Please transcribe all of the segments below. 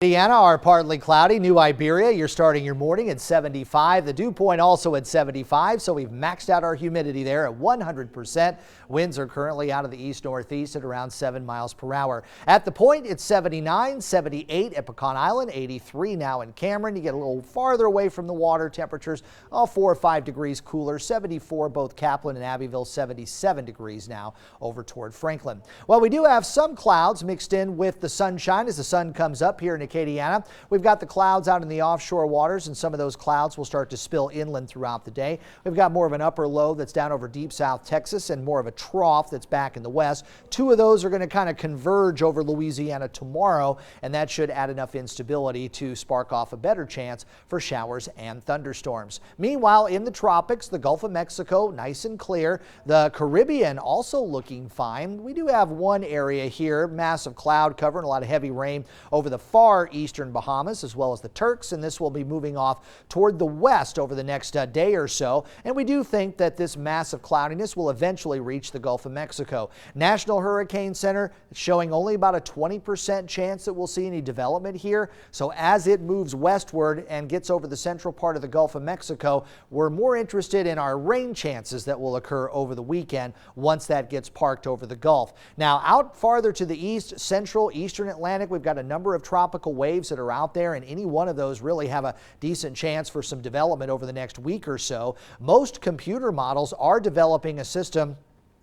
Indiana are partly cloudy. New Iberia, you're starting your morning at 75. The dew point also at 75, so we've maxed out our humidity there at 100%. Winds are currently out of the east-northeast at around 7 miles per hour. At the point, it's 79, 78 at Pecan Island, 83 now in Cameron. You get a little farther away from the water. Temperatures 4 or 5 degrees cooler. 74 both Kaplan and Abbeville, 77 degrees now over toward Franklin. Well, we do have some clouds mixed in with the sunshine as the sun comes up here in Acadiana. We've got the clouds out in the offshore waters, and some of those clouds will start to spill inland throughout the day. We've got more of an upper low that's down over deep south Texas and more of a trough that's back in the west. Two of those are going to kind of converge over Louisiana tomorrow, and that should add enough instability to spark off a better chance for showers and thunderstorms. Meanwhile, in the tropics, the Gulf of Mexico nice and clear. The Caribbean also looking fine. We do have one area here, massive cloud cover and a lot of heavy rain over the far eastern Bahamas as well as the Turks, and this will be moving off toward the west over the next day or so. And we do think that this massive cloudiness will eventually reach the Gulf of Mexico. National Hurricane Center showing only about a 20% chance that we'll see any development here. So as it moves westward and gets over the central part of the Gulf of Mexico, we're more interested in our rain chances that will occur over the weekend once that gets parked over the Gulf. Now out farther to the east, central, eastern Atlantic, we've got a number of tropical waves that are out there, and any one of those really have a decent chance for some development over the next week or so. Most computer models are developing a system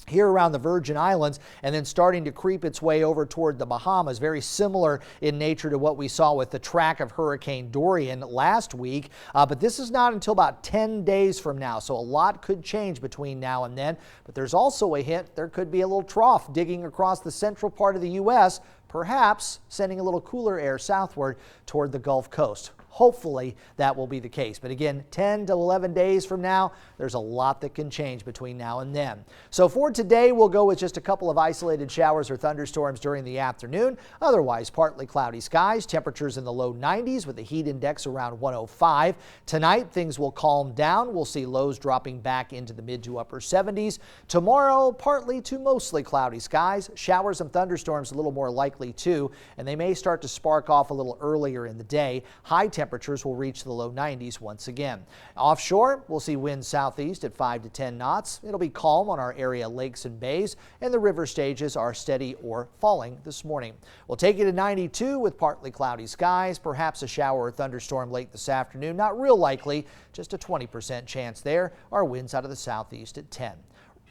here around the Virgin Islands and then starting to creep its way over toward the Bahamas, very similar in nature to what we saw with the track of Hurricane Dorian last week. But this is not until about 10 days from now, so a lot could change between now and then. But there's also a hint there could be a little trough digging across the central part of the U.S., perhaps sending a little cooler air southward toward the Gulf Coast. Hopefully that will be the case. But again, 10 to 11 days from now, there's a lot that can change between now and then. So for today, we'll go with just a couple of isolated showers or thunderstorms during the afternoon. Otherwise, partly cloudy skies, temperatures in the low 90s with the heat index around 105. Tonight, things will calm down. We'll see lows dropping back into the mid to upper 70s. Tomorrow, partly to mostly cloudy skies. Showers and thunderstorms a little more likely too, and they may start to spark off a little earlier in the day. High temperatures will reach the low 90s once again. Offshore, we'll see winds southeast at 5 to 10 knots. It'll be calm on our area lakes and bays, and the river stages are steady or falling this morning. We'll take you to 92 with partly cloudy skies, perhaps a shower or thunderstorm late this afternoon. Not real likely, just a 20% chance there. Our winds out of the southeast at 10.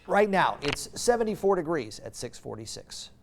Right now, it's 74 degrees at 646.